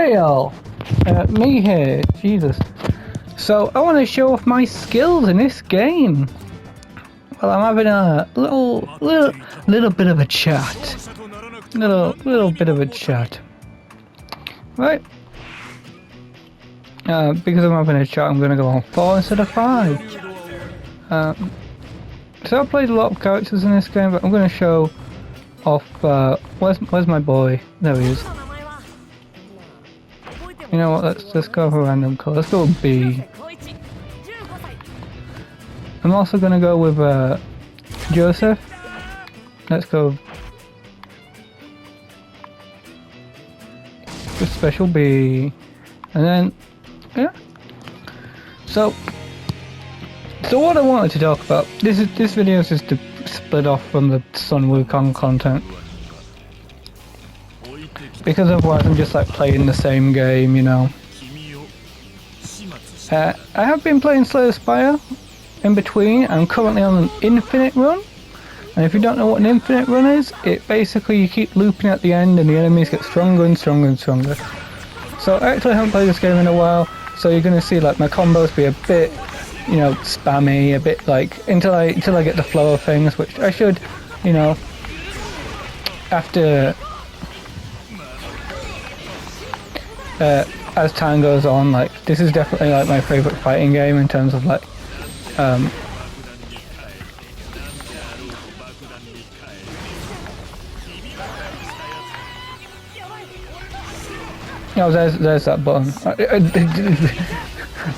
Hey all, me here, Jesus. So I want to show off my skills in this game. Well, I'm having a little bit of a chat. Little bit of a chat. Right. Because I'm having a chat, I'm gonna go on 4 instead of 5. So I played a lot of characters in this game, but I'm gonna show off. Where's my boy? There he is. You know what? Let's go for a random colour. Let's go with B. I'm also gonna go with Joseph. Let's go with special B, and then yeah. So what I wanted to talk about. This video is just to split off from the Sun Wukong content. Because otherwise I'm just like playing the same game, you know. I have been playing Slay the Spire in between. I'm currently on an infinite run. And if you don't know what an infinite run is, it basically you keep looping at the end and the enemies get stronger and stronger and stronger. So I actually haven't played this game in a while, so you're gonna see like my combos be a bit, you know, spammy, a bit like until I get the flow of things, which I should, you know, after as time goes on. Like this is definitely like my favorite fighting game in terms of like oh, there's that button.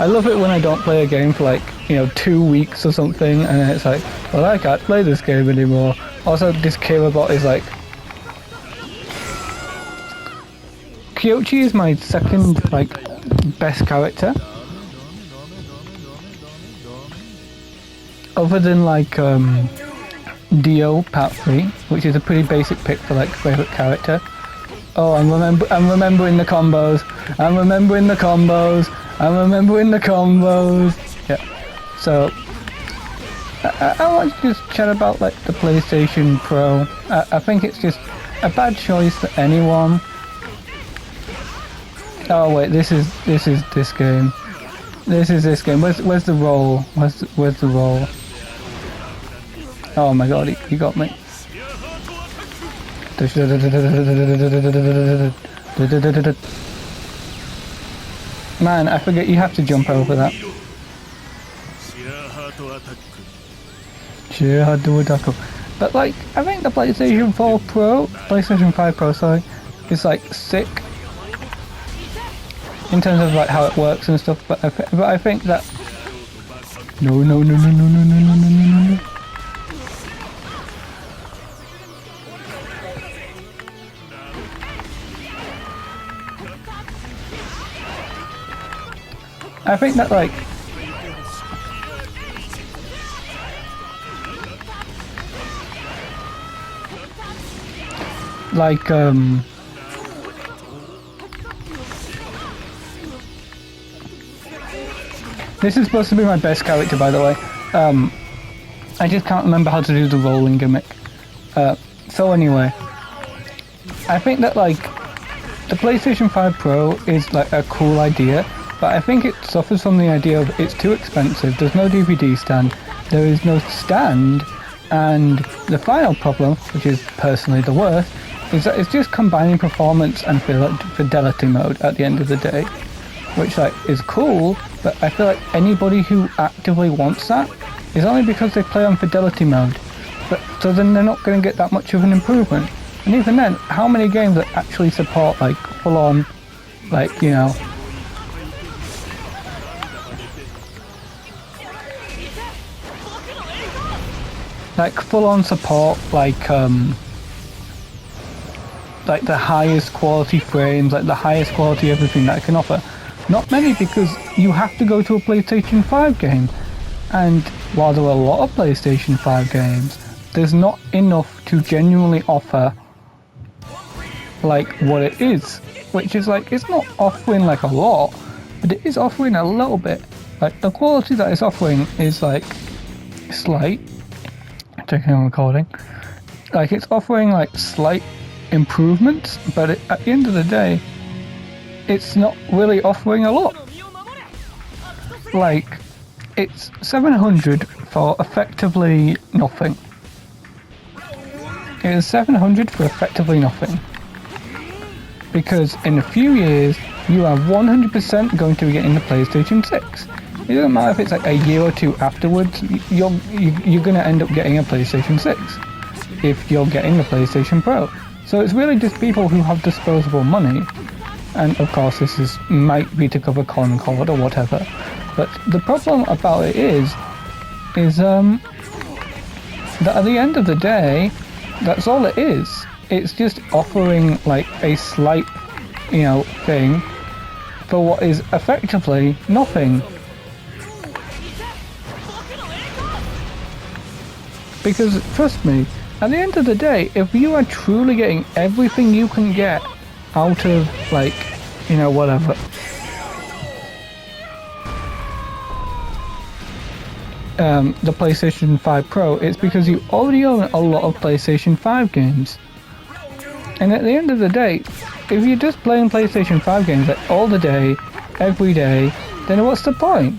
I love it when I don't play a game for like, you know, 2 weeks or something, and then it's like, well, I can't play this game anymore. Also, this Kilobot is like, Kyochi is my second like best character, other than like Dio Part 3, which is a pretty basic pick for like favorite character. Oh, I'm remembering the combos. I'm remembering the combos. Yeah. So I want to just chat about like the PlayStation Pro. I think it's just a bad choice for anyone. Oh wait, this is this game. This is this game. Where's the roll? Where's the roll? Oh my god, he got me. Man, I forget you have to jump over that. But like, I think the PlayStation 4 Pro, PlayStation 5 Pro, sorry, is like sick in terms of like how it works and stuff. But I think that no. I think that like this is supposed to be my best character, by the way. I just can't remember how to do the rolling gimmick. So anyway, I think that like the PlayStation 5 Pro is like a cool idea, but I think it suffers from the idea of it's too expensive. There's no DVD stand, there is no stand, and the final problem, which is personally the worst, is that it's just combining performance and fidelity mode at the end of the day, which like is cool, but I feel like anybody who actively wants that is only because they play on fidelity mode. But so then they're not going to get that much of an improvement. And even then, how many games that actually support like full on, like, you know, like full-on support, like the highest quality frames, like the highest quality everything that it can offer? Not many, because you have to go to a PlayStation 5 game, and while there are a lot of PlayStation 5 games, there's not enough to genuinely offer like what it is, which is like, it's not offering like a lot, but it is offering a little bit. Like the quality that it's offering is like slight. Checking on recording. Like it's offering like slight improvements, but at the end of the day, it's not really offering a lot. Like, it's 700 for effectively nothing. It is 700 for effectively nothing. Because in a few years, you are 100% going to be getting the PlayStation 6. It doesn't matter if it's like a year or two afterwards, you're going to end up getting a PlayStation 6 if you're getting the PlayStation Pro. So it's really just people who have disposable money, and of course this might be to cover Concord or whatever. But the problem about it is that at the end of the day, that's all it is. It's just offering like a slight, thing for what is effectively nothing. Because trust me, at the end of the day, if you are truly getting everything you can get out of like, whatever, the PlayStation 5 Pro, it's because you already own a lot of PlayStation 5 games. And at the end of the day, if you're just playing PlayStation 5 games like all the day, every day, then what's the point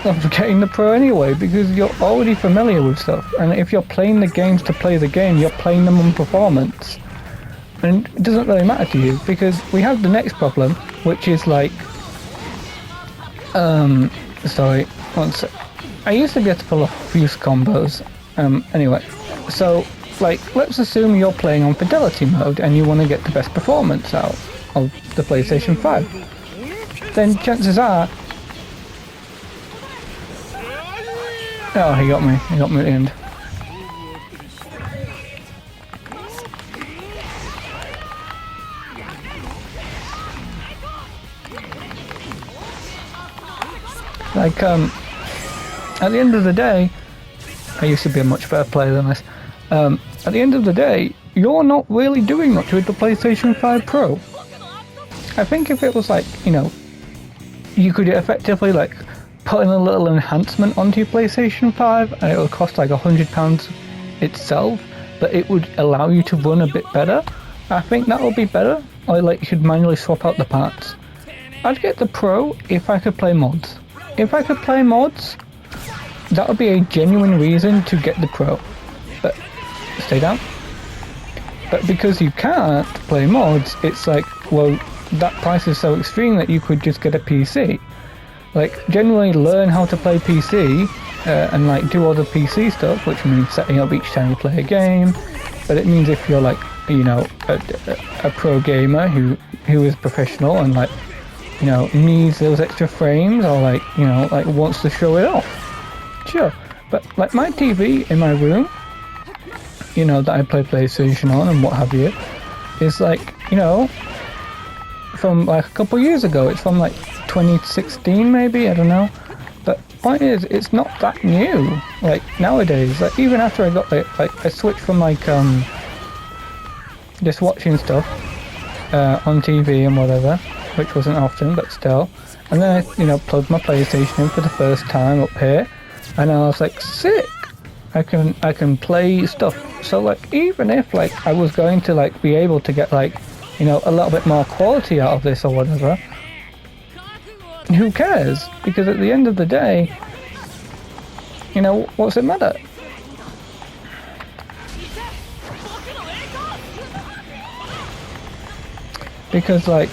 of getting the Pro anyway? Because you're already familiar with stuff, and if you're playing the games to play the game, you're playing them on performance, and it doesn't really matter to you, because we have the next problem, which is like, sorry, one sec. I used to be able to pull off fuse combos, anyway, so like, let's assume you're playing on fidelity mode and you want to get the best performance out of the PlayStation 5. Then chances are... Oh, he got me at the end. Like, at the end of the day, I used to be a much better player than this. At the end of the day, you're not really doing much with the PlayStation 5 Pro. I think if it was like, you could effectively like put in a little enhancement onto your PlayStation 5 and it would cost like £100 itself, but it would allow you to run a bit better. I think that would be better. Or like you should manually swap out the parts. I'd get the Pro if I could play mods. If I could play mods, that would be a genuine reason to get the Pro. But stay down. But because you can't play mods, it's like, well, that price is so extreme that you could just get a PC. Like, generally learn how to play PC and like do all the PC stuff, which means setting up each time you play a game. But it means if you're like, a pro gamer who is professional and like, needs those extra frames or like, like wants to show it off. Sure. But like my TV in my room, that I play PlayStation on and what have you, is like, from like a couple years ago. It's from like 2016 maybe, I don't know. But point is, it's not that new. Like nowadays, like even after I got like I switched from like just watching stuff on TV and whatever, which wasn't often, but still. And then I, plugged my PlayStation in for the first time up here, and I was like, sick. I can play stuff. So like even if like I was going to like be able to get like a little bit more quality out of this or whatever, who cares? Because at the end of the day, what's it matter? Because like,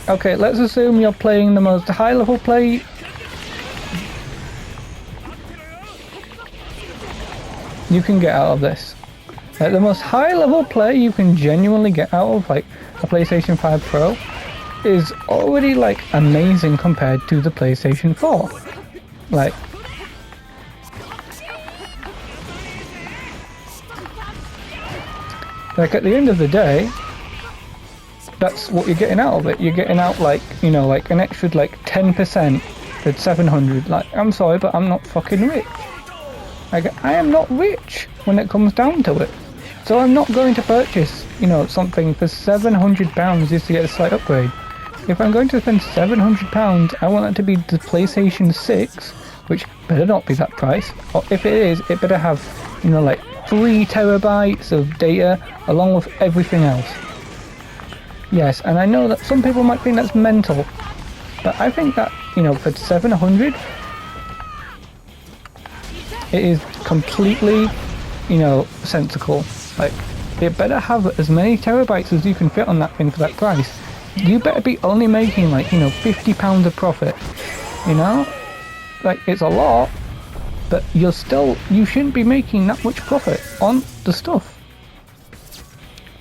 okay, let's assume you're playing the most high level play you can get out of this. Like the most high level play you can genuinely get out of like a PlayStation 5 Pro is already like amazing compared to the PlayStation 4. Like at the end of the day, that's what you're getting out of it. You're getting out like, like an extra like 10% at 700. Like, I'm sorry, but I'm not fucking rich. Like, I am not rich when it comes down to it. So I'm not going to purchase, something for £700 just to get a slight upgrade. If I'm going to spend £700, I want it to be the PlayStation 6, which better not be that price. Or if it is, it better have, like 3 terabytes of data along with everything else. Yes, and I know that some people might think that's mental, but I think that, you know, for 700, it is completely, you know, sensible. Like, you better have as many terabytes as you can fit on that thing for that price. You better be only making, like, you know, £50 of profit, you know? Like, it's a lot, but you shouldn't be making that much profit on the stuff.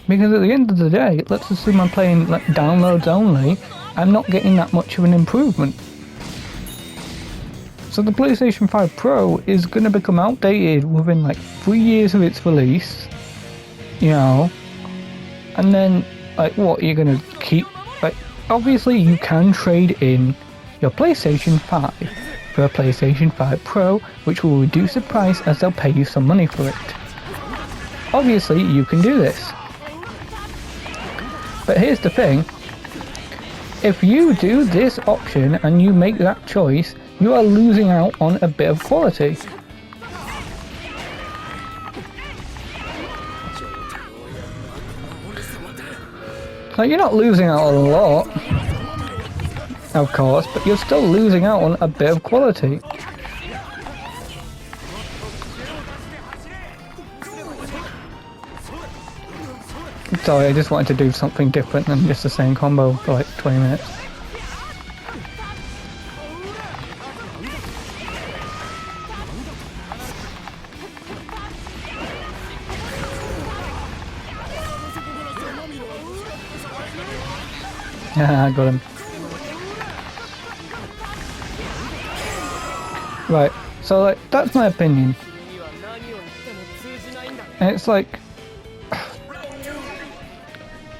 Because at the end of the day, let's assume I'm playing like downloads only, I'm not getting that much of an improvement. So the PlayStation 5 Pro is going to become outdated within like 3 years of its release, you know, and then like what, you're going to keep, like, obviously you can trade in your PlayStation 5 for a PlayStation 5 Pro, which will reduce the price as they'll pay you some money for it. Obviously you can do this. But here's the thing, if you do this option and you make that choice, you are losing out on a bit of quality. Like, you're not losing out on a lot, of course, but you're still losing out on a bit of quality. Sorry, I just wanted to do something different than just the same combo for like 20 minutes. I got him. Right, so like, that's my opinion. And it's like,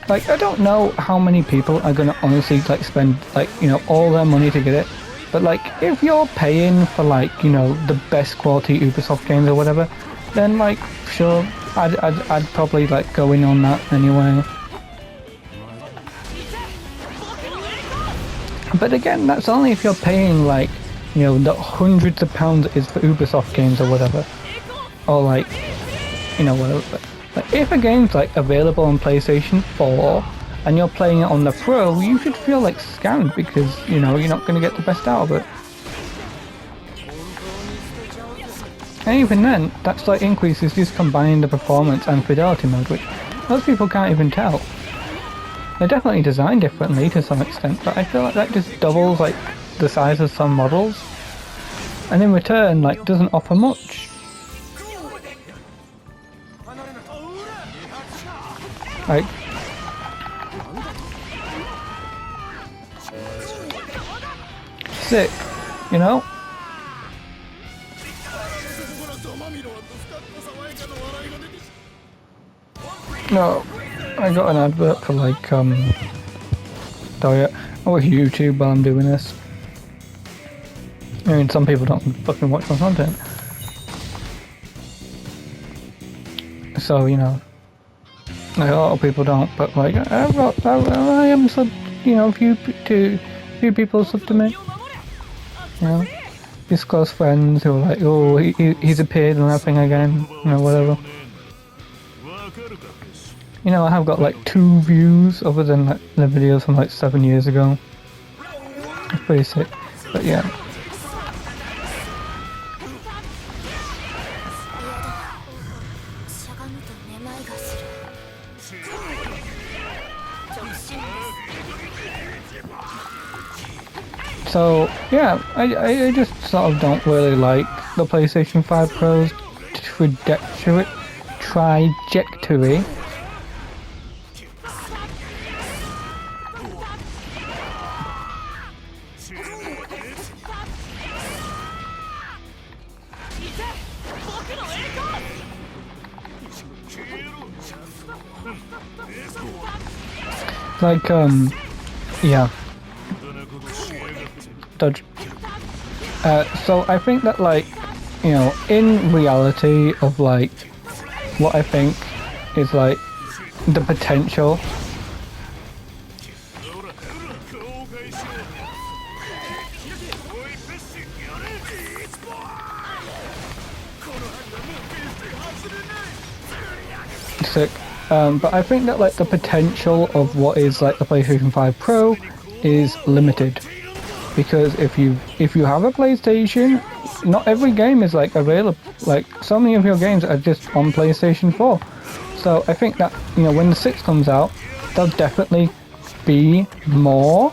I don't know how many people are gonna honestly like spend like, you know, all their money to get it, but like, if you're paying for like, you know, the best quality Ubisoft games or whatever, then like, sure, I'd probably like go in on that anyway. But again, that's only if you're paying like, you know, the hundreds of pounds it is for Ubisoft games or whatever, or like, you know, whatever. But if a game's like available on PlayStation 4 and you're playing it on the Pro, you should feel like scammed because, you know, you're not going to get the best out of it. And even then, that slight increase is just combining the performance and fidelity mode, which most people can't even tell. They're definitely designed differently to some extent, but I feel like that just doubles like the size of some models, and in return like doesn't offer much. Like, sick, you know? No, I got an advert for like diet or YouTube while I'm doing this. I mean, some people don't fucking watch my content, so you know, like, a lot of people don't. But like, I am sub, you know, few people sub to me. You know, just close friends who are like, oh, he's appeared on that thing again, you know, whatever. You know, I have got like 2 views other than like the videos from like 7 years ago. It's pretty sick, but yeah. So yeah, I just sort of don't really like the PlayStation 5 Pro's trajectory. Like, yeah. Dodge. So I think that, like, you know, in reality of like what I think is like the potential sick. But I think that like the potential of what is like the PlayStation 5 Pro is limited, because if you have a PlayStation, not every game is like available. Like so many of your games are just on PlayStation 4. So I think that, you know, when the 6 comes out, there'll definitely be more.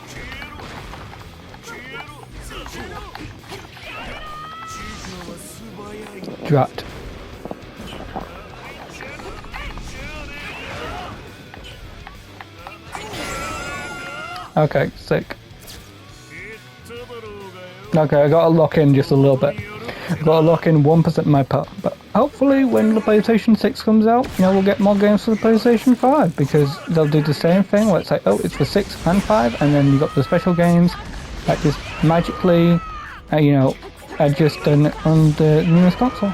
Drat. Okay, sick. Okay, I gotta lock in just a little bit. I gotta lock in 1% of my part. But hopefully when the PlayStation 6 comes out, you know, we'll get more games for the PlayStation 5, because they'll do the same thing where it's like, oh, it's for 6 and 5, and then you got the special games that just magically, you know, are just done on the newest console.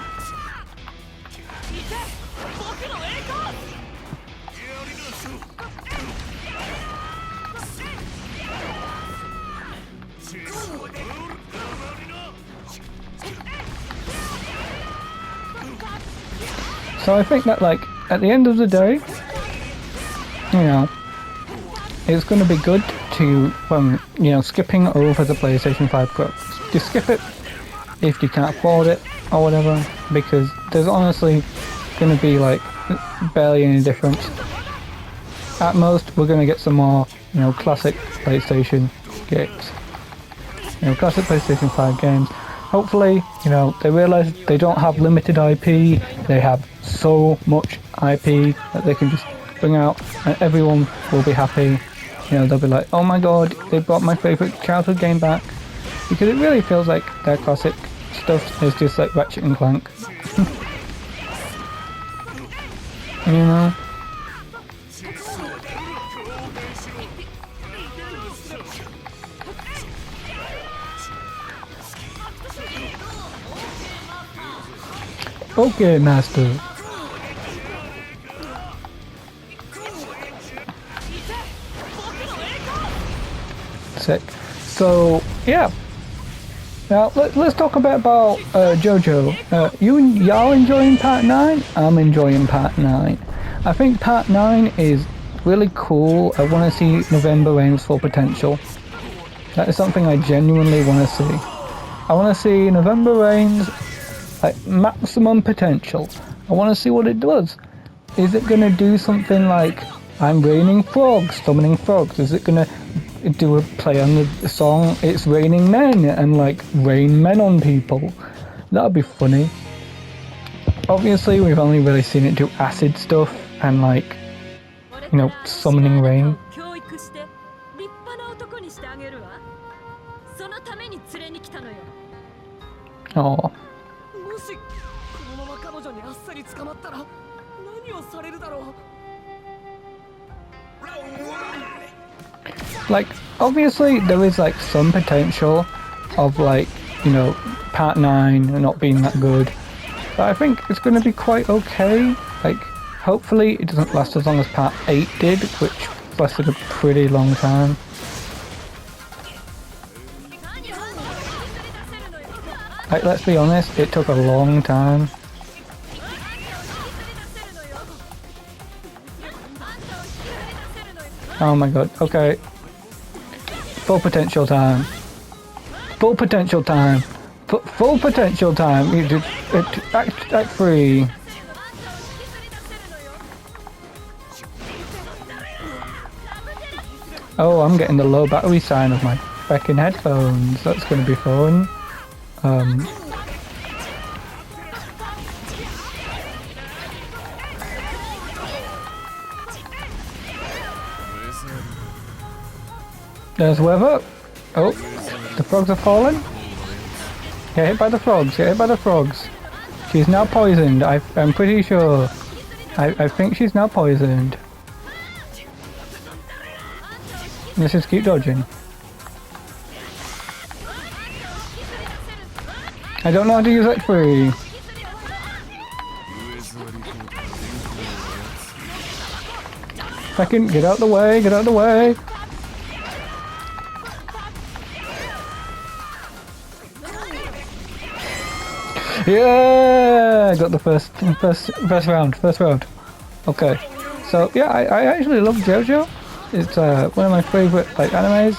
So I think that, like, at the end of the day, you know, it's going to be good to, you know, skipping over the PlayStation 5 Pro. Just skip it if you can't afford it or whatever, because there's honestly going to be, like, barely any difference. At most, we're going to get some more, you know, classic PlayStation games. You know, classic PlayStation 5 games. Hopefully, you know, they realize they don't have limited IP, they have so much IP that they can just bring out and everyone will be happy. You know, they'll be like, oh my god, they brought my favourite childhood game back. Because it really feels like their classic stuff is just like Ratchet and Clank. You know? Okay, master. Sick. So, yeah. Now, let's talk a bit about JoJo. Y'all enjoying Part 9? I'm enjoying Part 9. I think Part 9 is really cool. I want to see November Rain's full potential. That is something I genuinely want to see. I want to see November Rain's like maximum potential. I want to see what it does. Is it going to do something like I'm raining frogs, summoning frogs? Is it going to do a play on the song It's Raining Men and like rain men on people? That'd be funny. Obviously we've only really seen it do acid stuff and like, you know, summoning rain. Oh. Like, obviously there is like some potential of like, you know, Part 9 not being that good, but I think it's going to be quite okay. Like, hopefully it doesn't last as long as Part 8 did, which lasted a pretty long time. Like, let's be honest, it took a long time. Oh my god, okay. Full potential time. Full potential time. Full potential time. You just, act 3. Oh, I'm getting the low battery sign of my fucking headphones. That's gonna be fun. There's weather. Oh, the frogs are falling. Get hit by the frogs. Get hit by the frogs. She's now poisoned. I'm pretty sure. I think she's now poisoned. Let's just keep dodging. I don't know how to use that free. Second, get out the way. Get out the way. Yeah, I got the first round. Okay, So yeah, I actually love JoJo. It's one of my favorite like animes.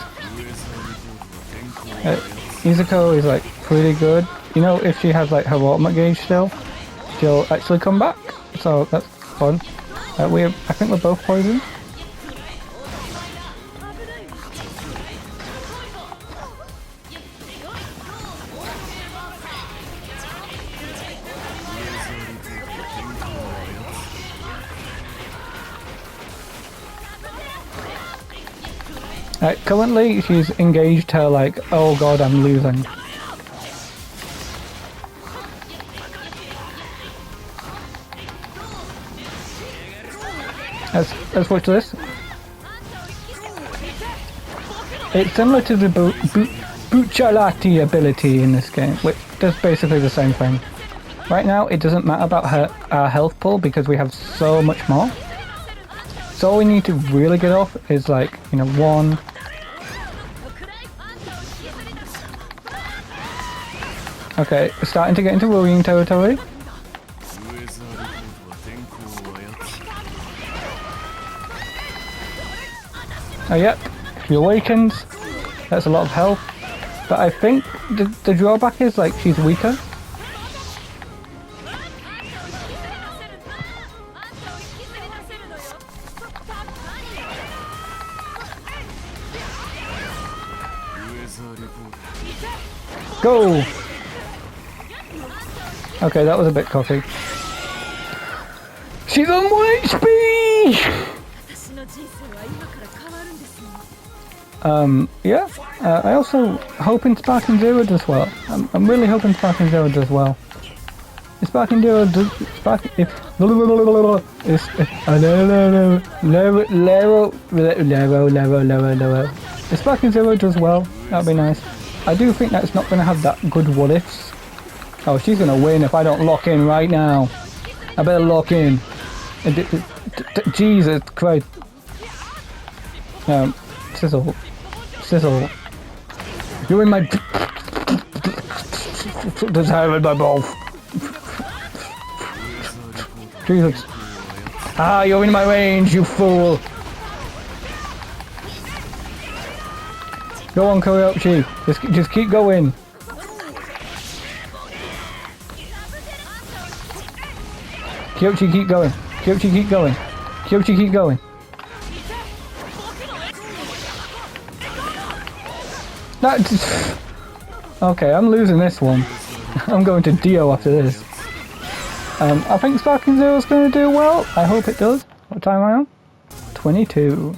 Izuko is like pretty good. You know, if she has like her ultimate gauge still, she'll actually come back. So that's fun. I think we're both poisoned. Currently, she's engaged her like, oh god, I'm losing. Let's watch this. It's similar to the Bucciolati ability in this game, which does basically the same thing. Right now, it doesn't matter about our health pool because we have so much more. So all we need to really get off is like, you know, one. Okay, we're starting to get into worrying territory. Oh yep, she awakens. That's a lot of health. But I think the drawback is like she's weaker. Go! Okay, that was a bit cocky. She's on 1 HP! Yeah. I also hoping Sparking Zero does well. I'm really hoping Sparking Zero does well. If Sparking Zero does... If Sparking Zero does well, that'd be nice. I do think that's not going to have that good what ifs. Oh, she's going to win if I don't lock in right now. I better lock in. Jesus Christ. Sizzle. Sizzle. You're in my... There's hair in my mouth. Jesus. Ah, you're in my range, you fool. Go on, Kyoichi. Just keep going. Kyoichi, keep going. Kyoichi, keep going. Kyoichi, keep going. That. Okay, I'm losing this one. I'm going to Dio after this. I think Sparking Zero is going to do well. I hope it does. What time am I on? 22.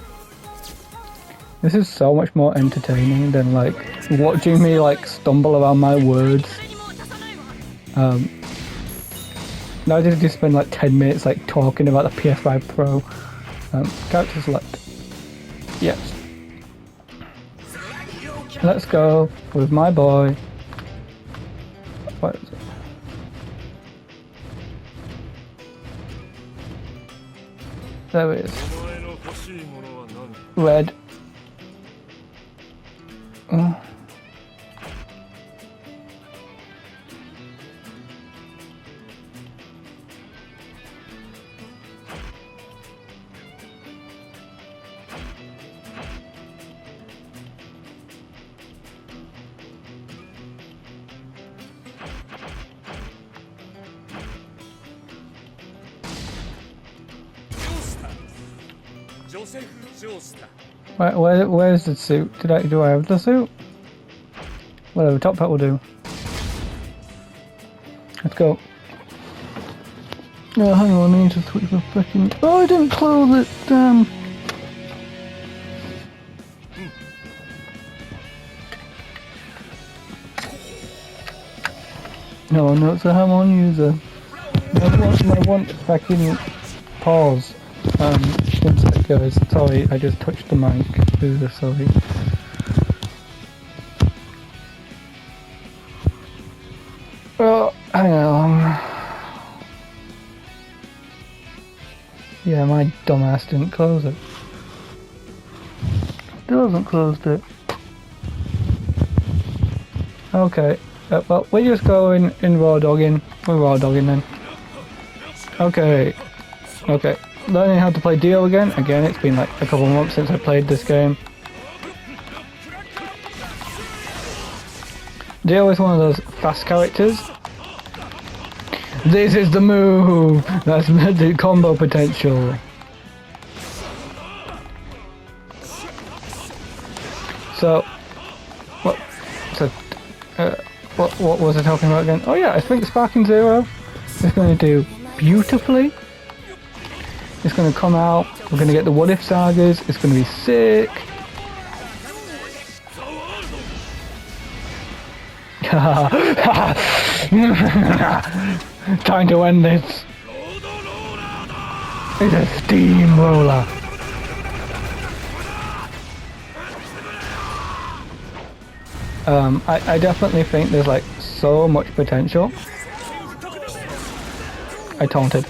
This is so much more entertaining than like watching me like stumble around my words. Now I just spend like 10 minutes like talking about the PS5 Pro. Character select. Yes. Let's go with my boy. What is it? There it is. Red. Oh. Where's the suit? Do I have the suit? Whatever, top hat will do. Let's go. Oh, hang on, I need to switch the freaking... Oh, I didn't close it, damn! No, it's a Hamon user. I want fucking pause. One sec, guys. Sorry, I just touched the mic. Sorry. Oh, hang on. Yeah, my dumbass didn't close it. Still hasn't closed it. Okay. Well, we're just going in raw dogging. We're raw dogging then. Okay. Okay. learning how to play Dio again. Again, it's been like a couple of months since I played this game. Dio is one of those fast characters. This is the move! That's the combo potential. So, what was I talking about again? Oh yeah, I think Sparking Zero is going to do beautifully. It's going to come out, we're going to get the What If Sagas, it's going to be sick. Time to end this. It's a steamroller. I definitely think there's like so much potential. I taunted.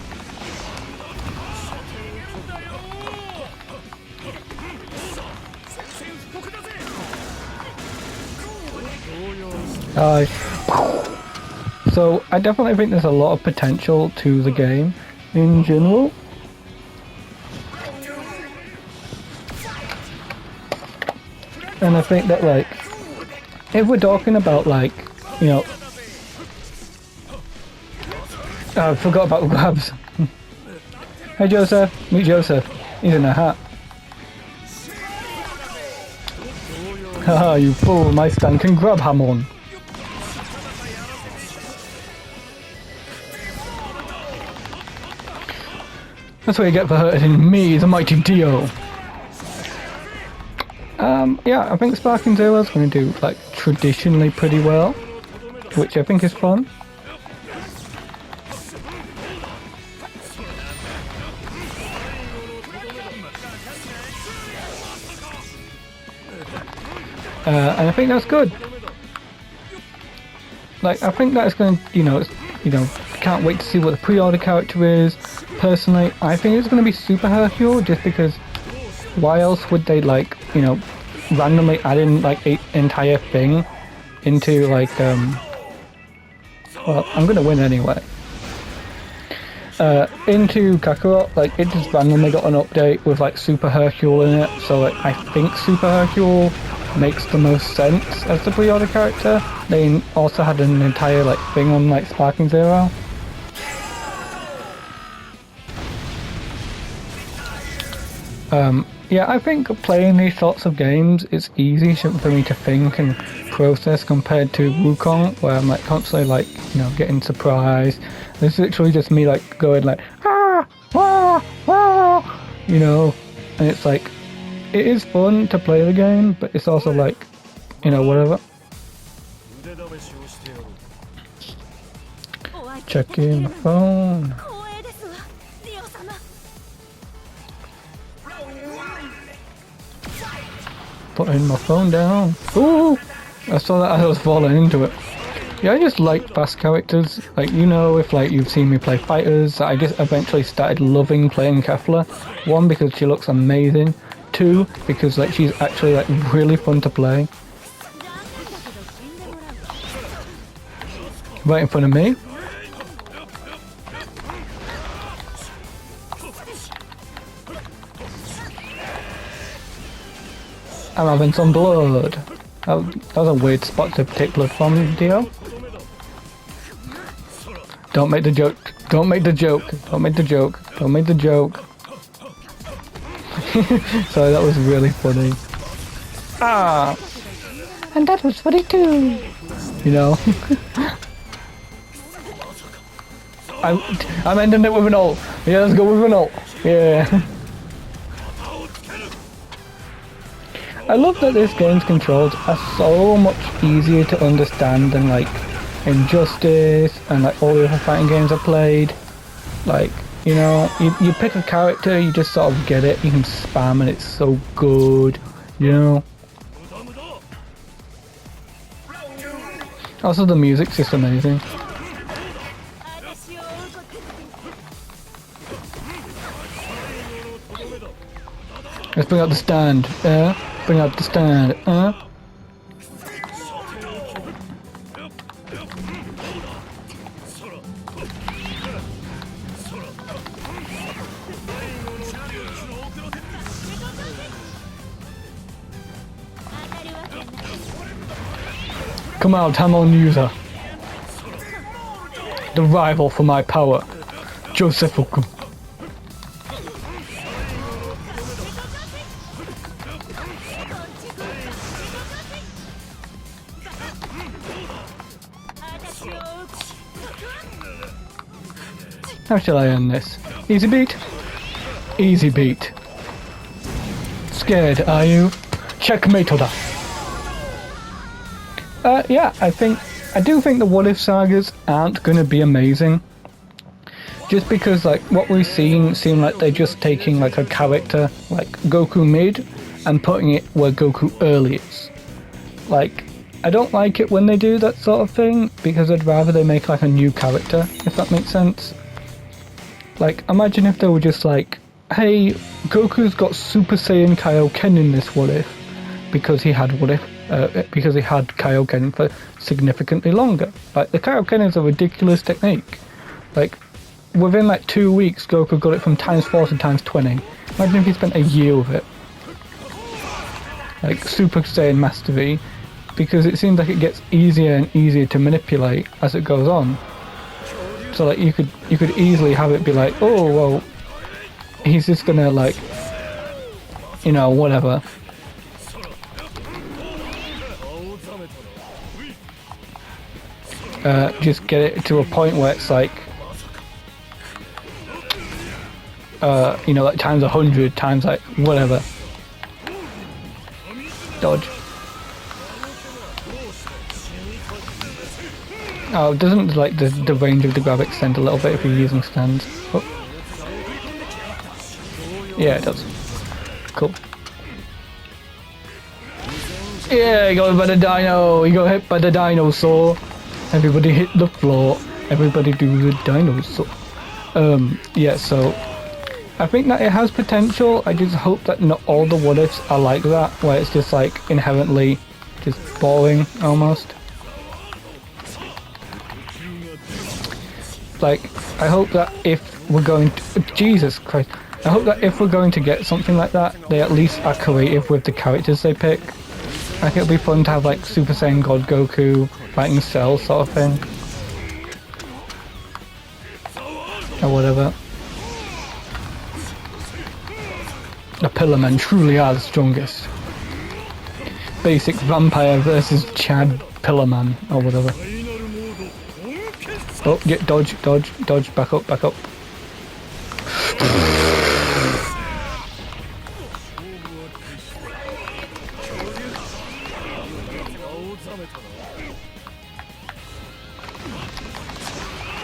So I definitely think there's a lot of potential to the game in general. And I think that like, if we're talking about like, you know, I forgot about grabs. Hey Joseph, meet Joseph. He's in a hat. Haha, you fool, my stand can grab Hamon. That's what you get for hurting me, the mighty Dio. Yeah, I think Sparking Zero is going to do like traditionally pretty well, which I think is fun. And I think that's good. Like, I think that's going to, can't wait to see what the pre-order character is. Personally, I think it's going to be Super Hercule, just because why else would they, like, randomly add in, like, an entire thing into, like, well, I'm going to win anyway. Into Kakarot, like, it just randomly got an update with, like, Super Hercule in it, so, like, I think Super Hercule makes the most sense as the pre-order character. They also had an entire, like, thing on, like, Sparking Zero. Yeah, I think playing these sorts of games is easy for me to think and process compared to Wukong, where I'm like constantly like, getting surprised. It's literally just me like going like, ah, ah, ah, and it's like, it is fun to play the game, but it's also like, whatever. Checking my phone. Putting my phone down. Ooh! I saw that as I was falling into it. Yeah, I just like fast characters. Like, if like you've seen me play fighters, I just eventually started loving playing Kefla. 1, because she looks amazing. 2, because like she's actually like really fun to play. Right in front of me. I'm having some blood. That was a weird spot to take blood from, Dio. Don't make the joke. Don't make the joke. Don't make the joke. Don't make the joke. Sorry, that was really funny. Ah! And that was funny too. I'm ending it with an ult. Yeah, let's go with an ult. Yeah. I love that this game's controls are so much easier to understand than like Injustice and like all the other fighting games I've played. Like, you pick a character, you just sort of get it, you can spam and it's so good, Also the music's just amazing. Let's bring out the stand, bring out the stand, Come out, Hamon user. The rival for my power. Joseph Okum. How shall I end this? Easy beat? Easy beat. Scared, are you? Checkmate Oda. Yeah, I do think the What If sagas aren't gonna be amazing. Just because, like, what we've seen seem like they're just taking, like, a character, like Goku mid, and putting it where Goku early is. Like, I don't like it when they do that sort of thing, because I'd rather they make, like, a new character, if that makes sense. Like, imagine if they were just like, hey, Goku's got Super Saiyan Kaioken in this What If, because he had because he had Kaioken for significantly longer. Like, the Kaioken is a ridiculous technique. Like, within like 2 weeks, Goku got it from ×4 to ×20. Imagine if he spent a year with it. Like, Super Saiyan Mastery, because it seems like it gets easier and easier to manipulate as it goes on. So like you could easily have it be like, oh well, he's just gonna like, you know, whatever. Just get it to a point where it's like, you know, like times 100, times like whatever. Dodge. Oh, doesn't like the range of the grab extend a little bit if you're using stands? Oh. Yeah, it does. Cool. Yeah, he got hit by the dino. He got hit by the dinosaur. Everybody hit the floor. Everybody do the dinosaur. Yeah, so I think that it has potential. I just hope that not all the what ifs are like that, where it's just like inherently just boring almost. Like, I hope that if we're going to... Jesus Christ. I hope that if we're going to get something like that, they at least are creative with the characters they pick. Like, it'll be fun to have, like, Super Saiyan God Goku fighting Cell sort of thing. Or whatever. The Pillarman truly are the strongest. Basic vampire versus Chad Pillarman, or whatever. Oh, yeah, dodge, dodge, dodge, back up, back up.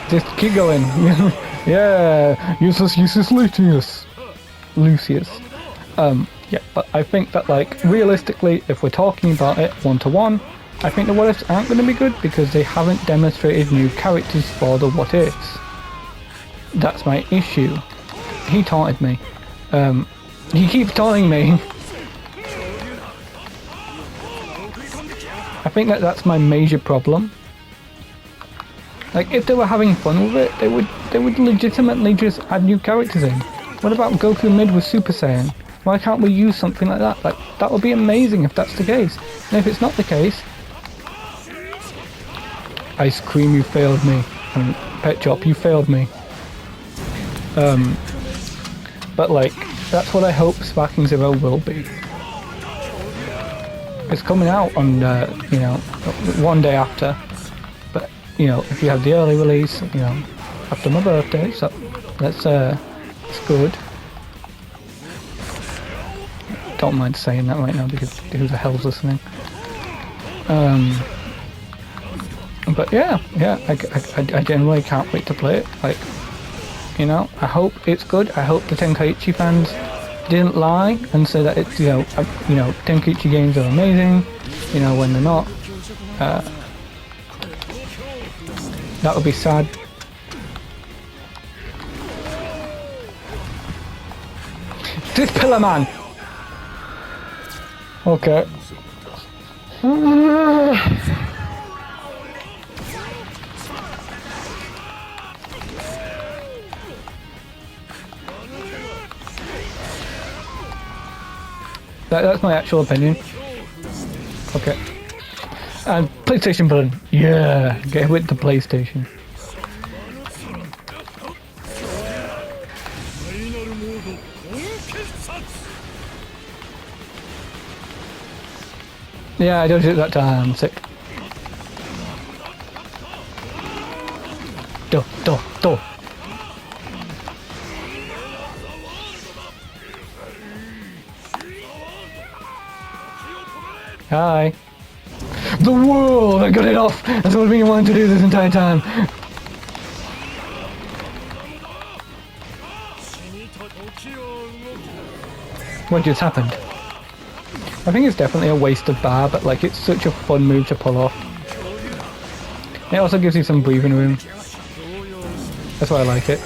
Just keep going. Yeah, useless Lucius. Yeah, but I think that, like, realistically, if we're talking about it one-to-one, I think the what ifs aren't going to be good because they haven't demonstrated new characters for the what ifs. That's my issue. He taunted me. He keeps taunting me. I think that that's my major problem. Like, if they were having fun with it, they would legitimately just add new characters in. What about Goku mid with Super Saiyan? Why can't we use something like that? Like, that would be amazing if that's the case. And if it's not the case, Ice Cream, you failed me. And Pet Shop, you failed me. But like, that's what I hope Sparking Zero will be. It's coming out on, you know, one day after. But, you know, if you have the early release, you know, after my birthday, so that's good. Don't mind saying that right now because who the hell's listening? But yeah, I generally can't wait to play it. Like, you know, I hope it's good. I hope the Tenkaichi fans didn't lie and say that it's, you know, Tenkaichi games are amazing, you know, when they're not. That would be sad. This Pillar Man! Okay. That's my actual opinion. Okay. And PlayStation button. Yeah, get with the PlayStation. Yeah, I dodged it that time. Sick. Do. Hi. The world! I got it off! That's what I've been wanting to do this entire time. What just happened? I think it's definitely a waste of bar, but like it's such a fun move to pull off. It also gives you some breathing room. That's why I like it.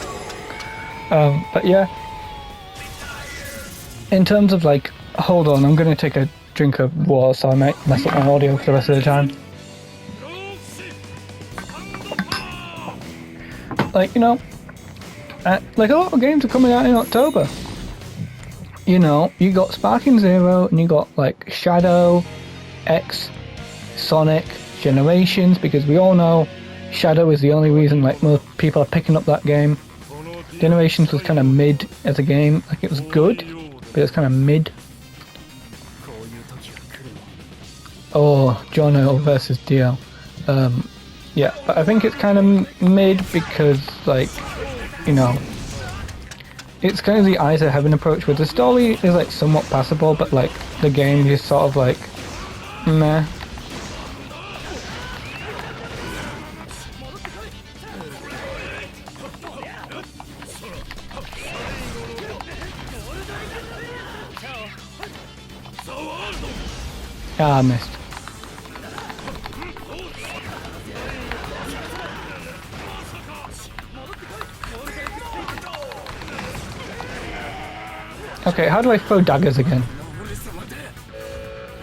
But yeah. In terms of like, hold on, I'm gonna take a drink of water so I might mess up my audio for the rest of the time. Like, you know, like a lot of games are coming out in October. You know, you got Sparking Zero and you got like Shadow, X, Sonic, Generations, because we all know Shadow is the only reason like most people are picking up that game. Generations was kind of mid as a game, like it was good, but it was kind of mid. Oh, Jono versus Dio. Yeah, but I think it's kind of mid because, like, you know, it's kind of the Eyes of Heaven approach where the story is, like, somewhat passable, but, like, the game is sort of, like, meh. Ah, I missed. Okay, how do I throw daggers again?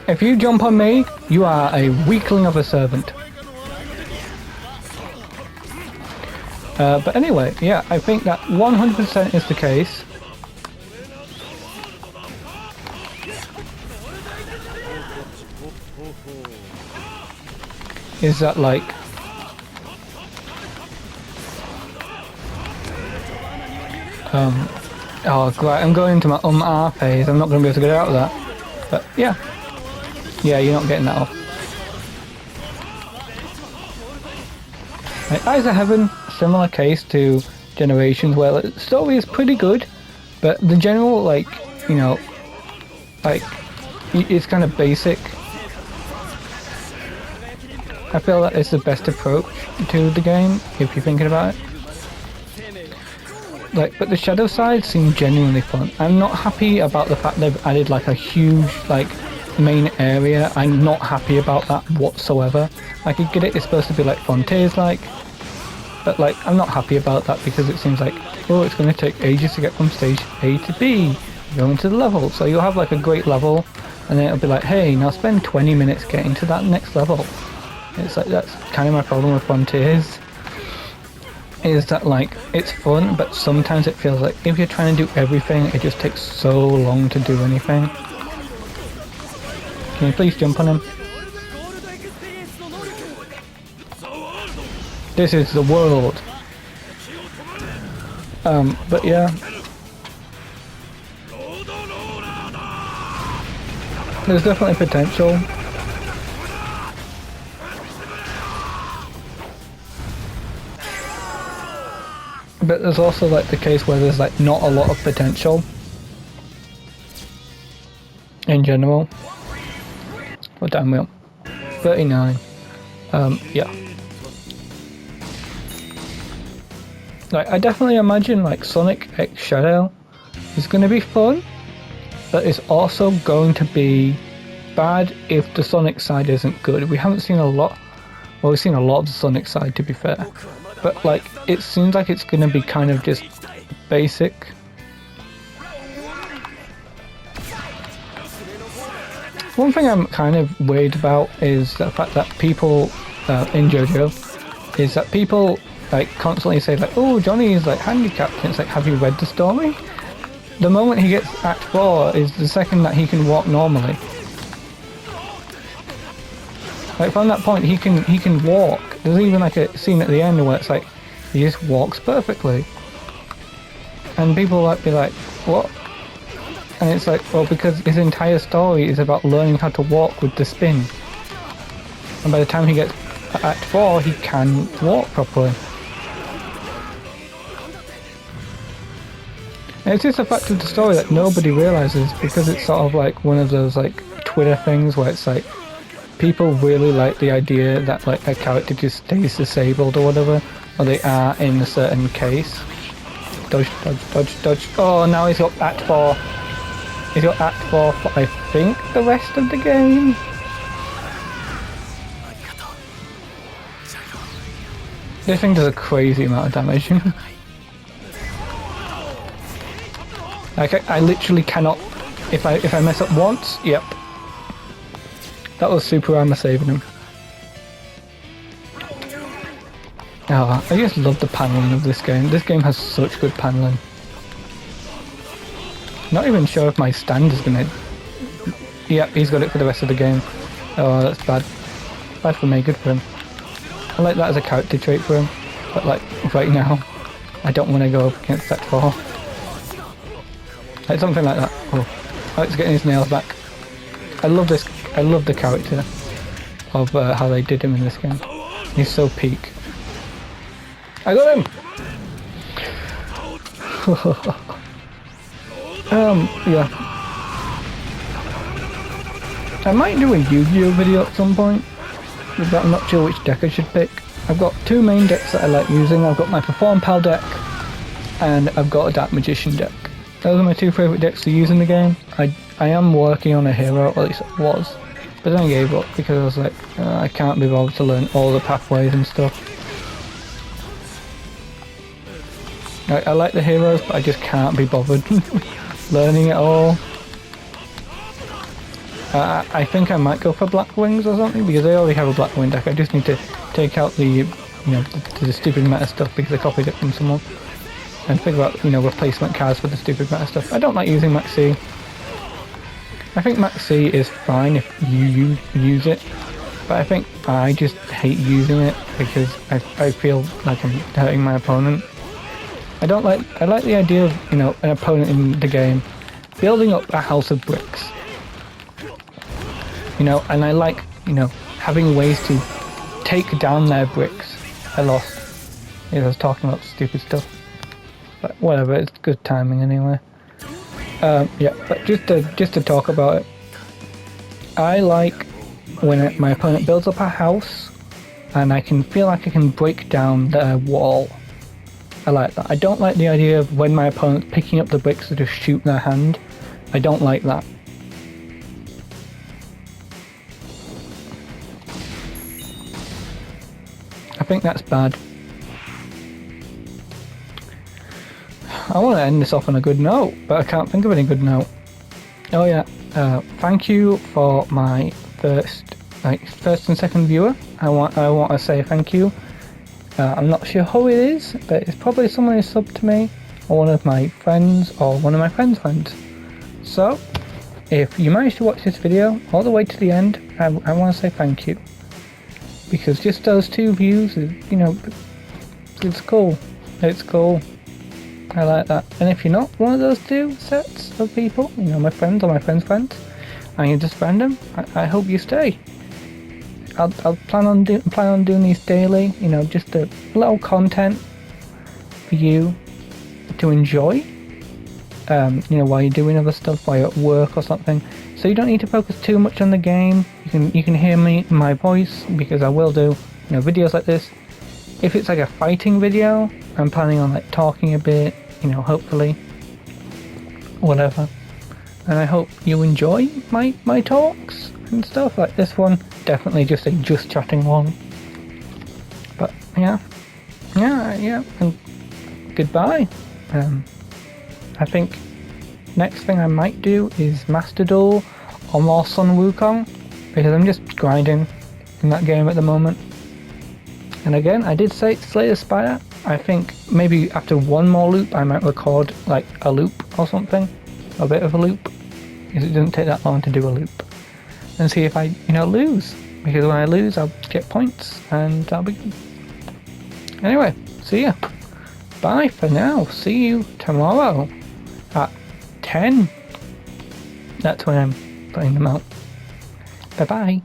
If you jump on me, you are a weakling of a servant. But anyway, yeah, I think that 100% is the case. Is that like... oh, great, I'm going into my R phase. I'm not going to be able to get out of that. But, yeah. Yeah, you're not getting that off. Like, Eyes of Heaven, similar case to Generations, where the story is pretty good, but the general, like, you know, like, it's kind of basic. I feel that it's the best approach to the game, if you're thinking about it. Like, but the Shadow side seemed genuinely fun. I'm not happy about the fact they've added like a huge like main area. I'm not happy about that whatsoever. I could get it, it's supposed to be like Frontiers like, but like I'm not happy about that because it seems like, oh, it's going to take ages to get from stage A to B, going to the level. So you'll have like a great level and then it'll be like, hey, now spend 20 minutes getting to that next level. It's like, that's kind of my problem with Frontiers. Is that like it's fun, but sometimes it feels like if you're trying to do everything, it just takes so long to do anything. Can you please jump on him? This is the world. But yeah. There's definitely potential. But there's also like the case where there's like not a lot of potential in general. Oh damn wheel. 39. Yeah. Like I definitely imagine like Sonic X Shadow is going to be fun, but it's also going to be bad if the Sonic side isn't good. We haven't seen a lot. Well, we've seen a lot of the Sonic side, to be fair. But like, it seems like it's gonna be kind of just basic. One thing I'm kind of worried about is the fact that people in JoJo is that people like constantly say like, oh, Johnny is like handicapped, and it's like, have you read the story? The moment he gets Act 4 is the second that he can walk normally. Like from that point, he can walk. There's even like a scene at the end where it's like he just walks perfectly, and people like be like, what? And it's like, well, because his entire story is about learning how to walk with the spin. And by the time he gets to Act 4, he can walk properly. And it's just a fact of the story that nobody realizes, because it's sort of like one of those like Twitter things where it's like people really like the idea that like a character just stays disabled or whatever, or they are in a certain case. Dodge, dodge, dodge, dodge. Oh, now he's got Act 4. He's got Act 4 for, I think, the rest of the game. This thing does a crazy amount of damage. Like, I literally cannot... If I mess up once, yep. That was super armor saving him. Oh, I just love the paneling of this game. This game has such good paneling. Not even sure if my stand is gonna... Yep, he's got it for the rest of the game. Oh, that's bad. Bad for me, good for him. I like that as a character trait for him. But like, right now, I don't want to go up against that 4. Like something like that. Oh, Alex getting his nails back. I love this. I love the character of how they did him in this game. He's so peak. I got him! Yeah. I might do a Yu-Gi-Oh video at some point, but I'm not sure which deck I should pick. I've got 2 main decks that I like using. I've got my Perform Pal deck, and I've got a Dark Magician deck. Those are my 2 favourite decks to use in the game. I am working on a hero, or at least I was, but then I gave up because I was like, I can't be bothered to learn all the pathways and stuff. I like the heroes, but I just can't be bothered learning it all. I think I might go for Black Wings or something, because I already have a Black Wing deck. I just need to take out the, the stupid meta stuff because I copied it from someone, and figure out, replacement cards for the stupid meta stuff. I don't like using Max C. I think Max C is fine if you use it, but I think I just hate using it because I feel like I'm hurting my opponent. I like the idea of, an opponent in the game building up a house of bricks. And I like, having ways to take down their bricks. I lost. I was talking about stupid stuff. But whatever, it's good timing anyway. Yeah, but just to talk about it, I like when my opponent builds up a house and I can feel like I can break down their wall. I like that. I don't like the idea of when my opponent's picking up the bricks to just shoot their hand. I don't like that. I think that's bad. I want to end this off on a good note, but I can't think of any good note. Oh yeah, thank you for my first and second viewer. I want to say thank you. I'm not sure who it is, but it's probably someone who subbed to me, or one of my friends, or one of my friends' friends. So, if you managed to watch this video all the way to the end, I want to say thank you. Because just those 2 views, it's cool. It's cool. I like that. And if you're not one of those 2 sets of people, my friends or my friends' friends, and you're just random, I hope you stay. I'll plan on doing these daily, just a little content for you to enjoy, while you're doing other stuff, while you're at work or something. So you don't need to focus too much on the game. You can hear my voice, because I will do, videos like this. If it's like a fighting video, I'm planning on like talking a bit, hopefully, whatever. And I hope you enjoy my talks and stuff. Like this one, definitely just a just chatting one. But yeah, and goodbye. I think next thing I might do is Master Duel or more Sun Wukong, because I'm just grinding in that game at the moment. And again, I did say Slay the Spire. I think maybe after one more loop I might record like a loop or something, a bit of a loop, because it doesn't take that long to do a loop, and see if I lose. Because when I lose, I'll get points, and that'll be good. Anyway, see ya. Bye for now. See you tomorrow at 10. That's when I'm putting them out. Bye bye.